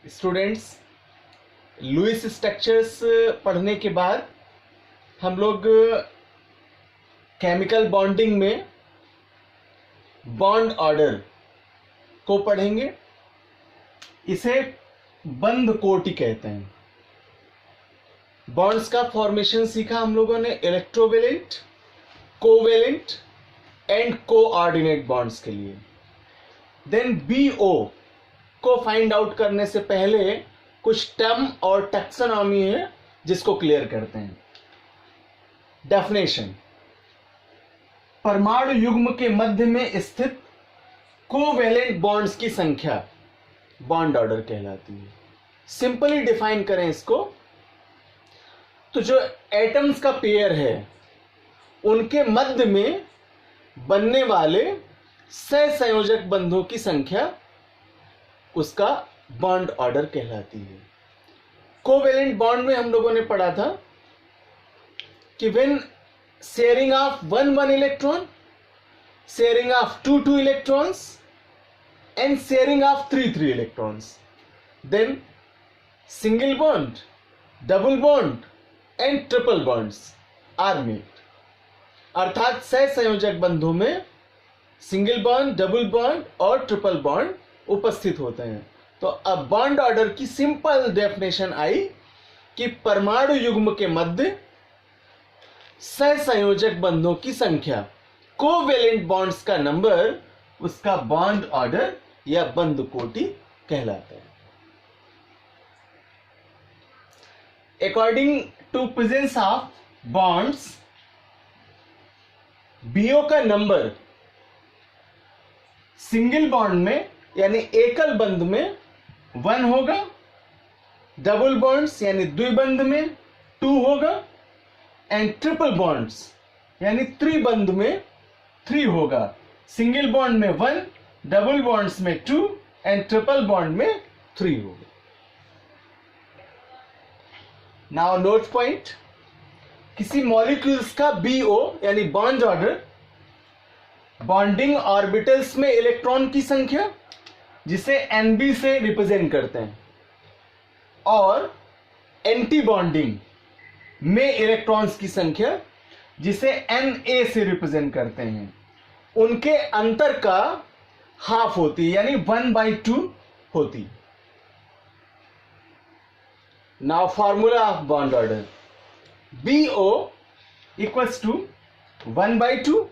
Students, Lewis structures पढ़ने के बाद हम लोग केमिकल बॉन्डिंग में बॉन्ड ऑर्डर को पढ़ेंगे। इसे बंध कोटि कहते हैं। बॉन्ड्स का फॉर्मेशन सीखा हम लोगों ने electrovalent, covalent and coordinate bonds के लिए। देन बीओ को फाइंड आउट करने से पहले कुछ टर्म और टैक्सोनॉमी है जिसको क्लियर करते हैं। डेफिनेशन: परमाणु युग्म के मध्य में स्थित कोवेलेंट बॉन्ड्स की संख्या बॉन्ड ऑर्डर कहलाती है। सिंपली डिफाइन करें इसको तो जो एटम्स का पेयर है उनके मध्य में बनने वाले सहसंयोजक बंधों की संख्या उसका बॉन्ड ऑर्डर कहलाती है। कोवेलेंट बॉन्ड में हम लोगों ने पढ़ा था कि when sharing of 1 electron, sharing of 2 electrons and sharing of 3 electrons, then single bond, double bond and triple bonds are made. अर्थात सहसंयोजक बंधों में सिंगल बॉन्ड, डबल बॉन्ड और ट्रिपल बॉन्ड उपस्थित होते हैं। तो अब बॉन्ड ऑर्डर की सिंपल डेफिनेशन आई कि परमाणु युग्म के मध्य सहसंयोजक बंधों की संख्या, कोवेलेंट बॉन्ड्स का नंबर, उसका बॉन्ड ऑर्डर या बंध कोटि कहलाता है। According to presence of bonds, BO का नंबर सिंगल बॉन्ड में यानी एकल बंध में 1 होगा, डबल बॉन्ड्स यानी द्विबंध में 2 होगा एंड ट्रिपल बॉन्ड्स यानी त्रिबंध में 3 होगा। सिंगल बॉन्ड में 1, डबल बॉन्ड्स में 2 एंड ट्रिपल बॉन्ड में 3 होगा। नाउ नोट पॉइंट: किसी मॉलिक्यूल्स का बीओ यानी बॉन्ड ऑर्डर बॉन्डिंग ऑर्बिटल्स में इलेक्ट्रॉन की संख्या जिसे Nb से रिप्रेजेंट करते हैं और एंटी बॉन्डिंग में इलेक्ट्रॉन्स की संख्या जिसे Na से रिप्रेजेंट करते हैं, उनके अंतर का हाफ होती है यानी 1/2 होती। Now formula of bond order: BO equals to 1/2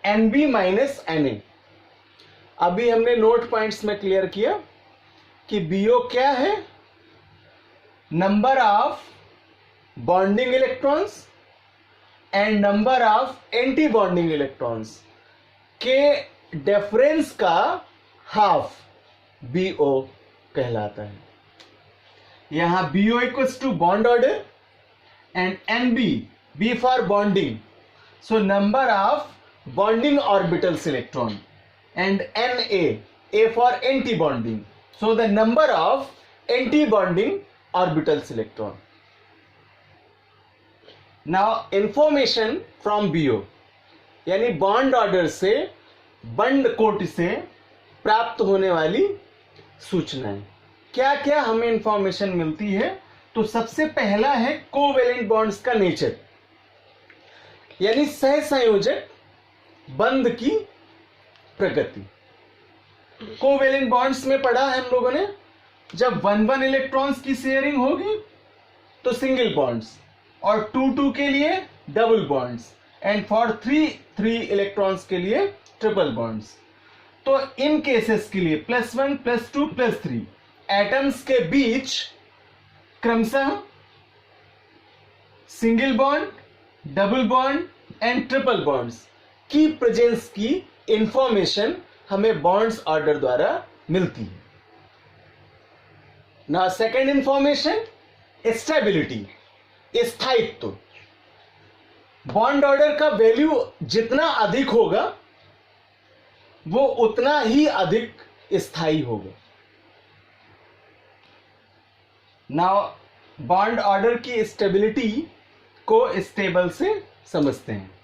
Nb minus Na। अभी हमने नोट पॉइंट्स में क्लियर किया कि BO क्या है? Number of bonding electrons and number of anti bonding electrons के डिफरेंस का हाफ BO कहलाता है। यहां BO equals to bond order and NB, B for bonding, so number of bonding orbitals electron, and Na, A for anti-bonding, so the number of anti-bonding orbitals electron. Now information from BO यानी bond order से, बंध कोटि से प्राप्त होने वाली सूचनाएं। क्या क्या हमें इंफॉर्मेशन मिलती है? तो सबसे पहला है कोवेलेंट बॉन्ड्स का नेचर यानी सहसंयोजक बंध की प्रकृति। कोवेलेंट बॉन्ड्स में पढ़ा है हम लोगों ने, जब 1 इलेक्ट्रॉन्स की शेयरिंग होगी तो सिंगल बॉन्ड्स और 2 के लिए double bonds and for 3 electrons के लिए ट्रिपल बॉन्ड्स। तो इन केसेस के लिए +1 +2 +3 एटम्स के बीच क्रमशः single bond, double bond and triple bonds की प्रेजेंस की इंफॉर्मेशन हमें बॉन्ड्स ऑर्डर द्वारा मिलती है। ना सेकेंड इंफॉर्मेशन, स्टेबिलिटी, स्थायित्व। बॉन्ड ऑर्डर का वैल्यू जितना अधिक होगा वो उतना ही अधिक स्थायी होगा। नाउ बॉन्ड ऑर्डर की स्टेबिलिटी को स्टेबल से समझते हैं।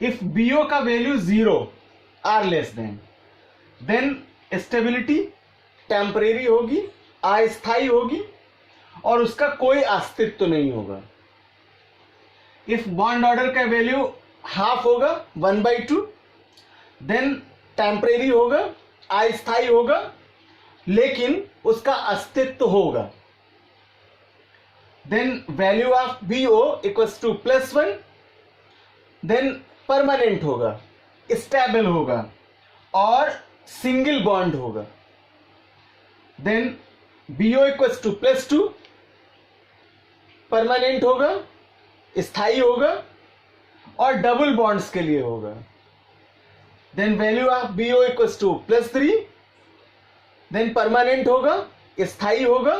इफ BO का value 0 or less than, then stability temporary होगी, अस्थायी होगी और उसका कोई अस्तित्व नहीं होगा। इफ बॉन्ड ऑर्डर का वैल्यू हाफ होगा 1/2, देन टेम्परेरी होगा, अस्थायी होगा, लेकिन उसका अस्तित्व होगा। Then value of BO equals to +1, then permanent होगा, स्टेबल होगा और सिंगल बॉन्ड होगा। Then BO equals to +2, permanent होगा, स्थायी होगा और डबल बॉन्ड्स के लिए होगा। Then value of BO equals to +3, then permanent होगा, स्थायी होगा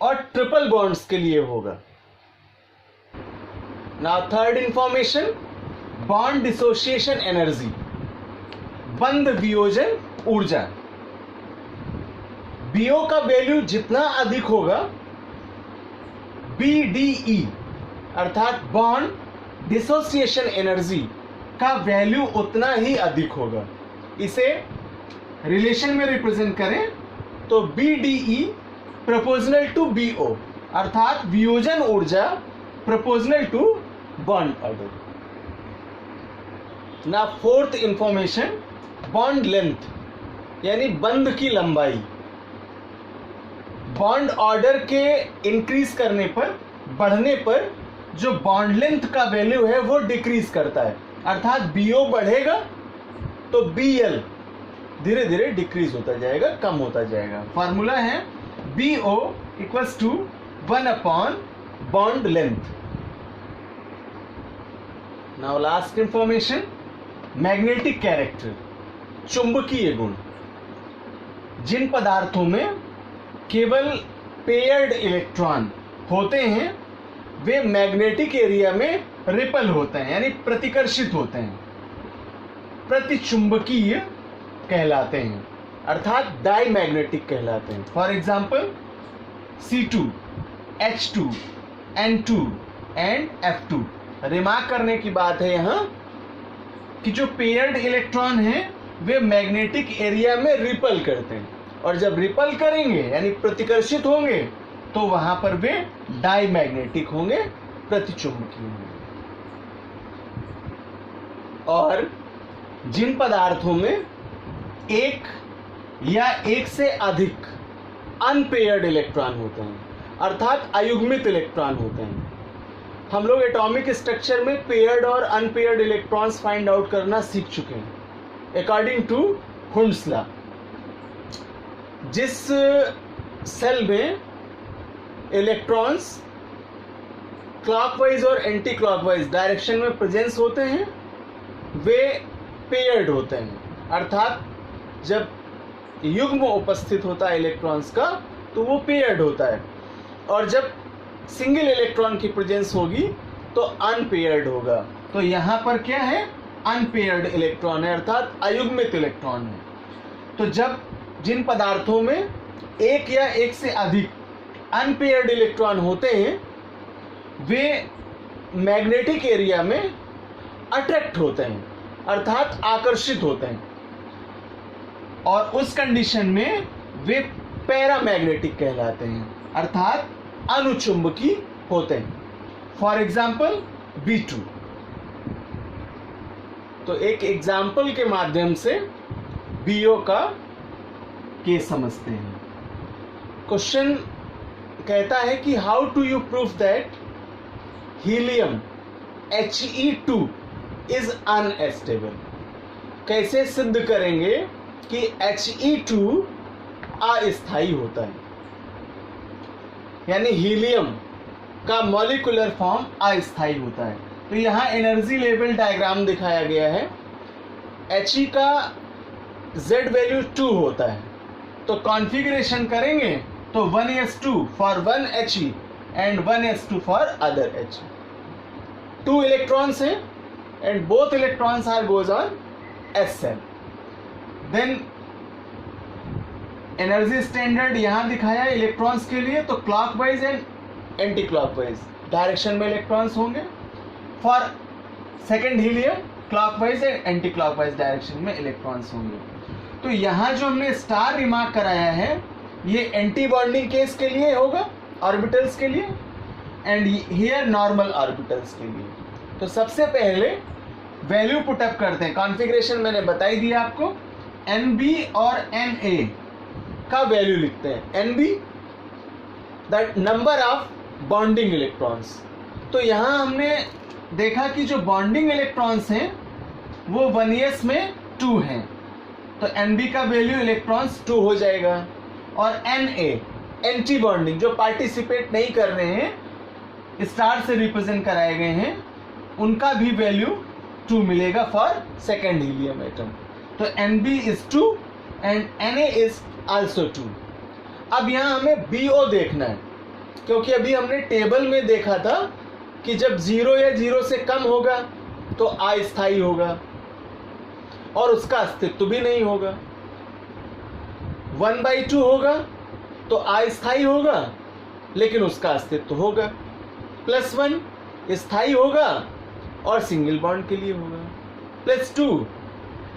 और ट्रिपल बॉन्ड्स के लिए होगा। Now third information, bond dissociation energy, बंध वियोजन ऊर्जा। BO का वैल्यू जितना अधिक होगा, BDE अर्थात बॉन्ड डिसोसिएशन एनर्जी का वैल्यू उतना ही अधिक होगा। इसे रिलेशन में रिप्रेजेंट करें तो BDE प्रोपोर्शनल टू BO अर्थात वियोजन ऊर्जा प्रोपोर्शनल टू बॉन्ड ऑर्डर। ना फोर्थ इंफॉर्मेशन, बॉन्ड लेंथ यानी बंध की लंबाई। बॉन्ड ऑर्डर के इंक्रीज करने पर, बढ़ने पर जो बॉन्ड लेंथ का वैल्यू है वो डिक्रीज करता है, अर्थात BO बढ़ेगा तो BL धीरे धीरे डिक्रीज होता जाएगा, कम होता जाएगा। फॉर्मूला है BO equals to 1 upon bond length. Now last information, magnetic character, चुंबकीय गुण। जिन पदार्थों में केवल पेयर्ड इलेक्ट्रॉन होते हैं वे मैग्नेटिक एरिया में रिपल होते हैं यानी प्रतिकर्षित होते हैं, प्रतिचुंबकीय कहलाते हैं अर्थात डाईमैग्नेटिक कहलाते हैं। For example C2, H2, N2 and F2। Remark करने की बात है यहाँ कि जो पेयर्ड इलेक्ट्रॉन हैं वे मैग्नेटिक एरिया में रिपल करते हैं और जब रिपल करेंगे यानी प्रतिकर्षित होंगे तो वहां पर वे डाईमैग्नेटिक होंगे, प्रतिचुंबकीय होंगे। और जिन पदार्थों में एक या एक से अधिक अनपेयर्ड इलेक्ट्रॉन होते हैं अर्थात अयुग्मित इलेक्ट्रॉन होते हैं। हम लोग एटॉमिक स्ट्रक्चर में पेयर्ड और अनपेयर्ड इलेक्ट्रॉन्स फाइंड आउट करना सीख चुके हैं अकॉर्डिंग टू हुंड्स लॉ। जिस सेल में इलेक्ट्रॉन्स क्लॉकवाइज और एंटी क्लॉकवाइज डायरेक्शन में प्रेजेंस होते हैं वे पेयर्ड होते हैं, अर्थात जब युग्म उपस्थित होता है इलेक्ट्रॉन्स का तो वो पेयर्ड होता है और जब सिंगल इलेक्ट्रॉन की प्रेजेंस होगी तो अनपेयर्ड होगा। तो यहां पर क्या है, अनपेयर्ड इलेक्ट्रॉन है अर्थात अयुग्मित इलेक्ट्रॉन है। तो जब जिन पदार्थों में एक या एक से अधिक अनपेयर्ड इलेक्ट्रॉन होते हैं वे मैग्नेटिक एरिया में अट्रैक्ट होते हैं अर्थात आकर्षित होते हैं और उस कंडीशन में वे पैरामैग्नेटिक कहलाते हैं अर्थात अनुचुंबकीय होते हैं। For example B2। तो एक एग्जाम्पल के माध्यम से BO का केस समझते हैं। क्वेश्चन कहता है कि how to you prove that helium He2 is unstable. कैसे सिद्ध करेंगे कि He2 अस्थायी होता है, यानी हीलियम का मॉलिक्यूलर फॉर्म अस्थायी होता है। तो यहाँ एनर्जी लेवल डायग्राम दिखाया गया है। He का Z वैल्यू 2 होता है तो कॉन्फ़िगरेशन करेंगे तो 1s2 for 1 He and 1s2 for other He। 2 electrons हैं and both electrons are goes on s cell। Then energy standard यहां दिखाया है इलेक्ट्रॉन्स के लिए, तो clockwise and anti clockwise direction में इलेक्ट्रॉन्स होंगे। For second helium clockwise and anti clockwise direction में इलेक्ट्रॉन्स होंगे। तो यहां जो हमने स्टार रिमार्क कराया है ये एंटी बॉन्डिंग केस के लिए होगा, ऑर्बिटल्स के लिए, एंड हियर नॉर्मल ऑर्बिटल्स के लिए। तो सबसे पहले वैल्यू पुटअप करते हैं। कॉन्फ़िगरेशन मैंने बताई दी आपको। NB और NA का वैल्यू लिखते हैं। NB that number of bonding electrons. तो यहां हमने देखा कि जो बॉन्डिंग इलेक्ट्रॉन्स हैं वो 1s में 2 हैं, तो NB का वैल्यू इलेक्ट्रॉन्स 2 हो जाएगा। और NA एंटी बॉन्डिंग जो पार्टिसिपेट नहीं कर रहे हैं, स्टार से रिप्रेजेंट कराए गए हैं, उनका भी वैल्यू 2 मिलेगा फॉर सेकेंड हीलियम एटम। तो NB is 2 and NA is also 2। अब यहाँ हमें BO देखना है, क्योंकि अभी हमने टेबल में देखा था कि जब 0 या 0 से कम होगा तो अस्थायी होगा और उसका अस्तित्व भी नहीं होगा। 1/2 होगा तो अस्थायी होगा लेकिन उसका अस्तित्व होगा। +1 स्थायी होगा और सिंगल बॉन्ड के लिए होगा। +2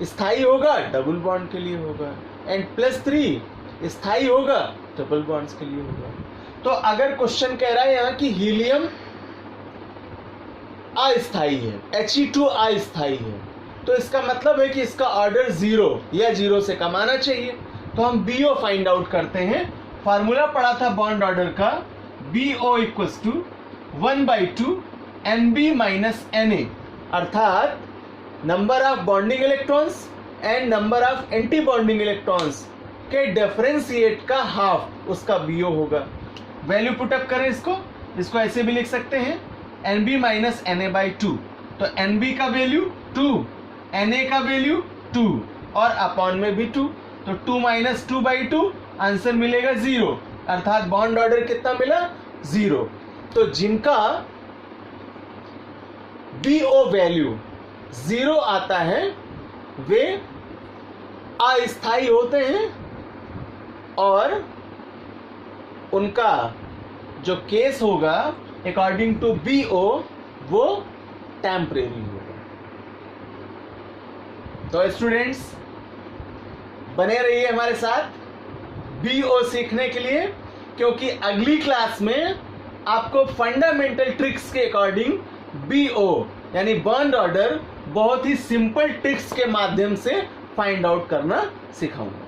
स्थायी होगा, डबल बॉन्ड के लिए होगा। एंड +3 स्थायी होगा, ट्रिपल बॉन्ड्स के लिए होगा। तो अगर क्वेश्चन कह रहा है यहाँ कि हीलियम अस्थायी है, He2 अस्थायी है, तो इसका मतलब है कि इसका ऑर्डर 0 या 0 से कम आना चाहिए। तो हम BO फाइंड आउट करते हैं। फार्मूला पढ़ा था बॉन्ड ऑर्डर का, BO = 1/2 NB - NA, अर्थात number of bonding electrons and number of anti bonding electrons के डिफरेंशिएट का हाफ उसका BO होगा। वैल्यू पुटअप करें इसको ऐसे भी लिख सकते हैं, NB - NA/2। तो NB का वैल्यू 2, NA का वैल्यू 2 और अपॉन में भी 2, तो 2 - 2/2 आंसर मिलेगा 0, अर्थात बॉन्ड ऑर्डर कितना मिला? 0। तो जिनका BO वैल्यू 0 आता है वे अस्थायी होते हैं और उनका जो केस होगा अकॉर्डिंग टू BO वो टेम्परेरी होगा। तो स्टूडेंट्स बने रहिए हमारे साथ BO सीखने के लिए, क्योंकि अगली क्लास में आपको फंडामेंटल ट्रिक्स के अकॉर्डिंग BO यानी बॉन्ड ऑर्डर बहुत ही सिंपल ट्रिक्स के माध्यम से फाइंड आउट करना सिखाऊंगा।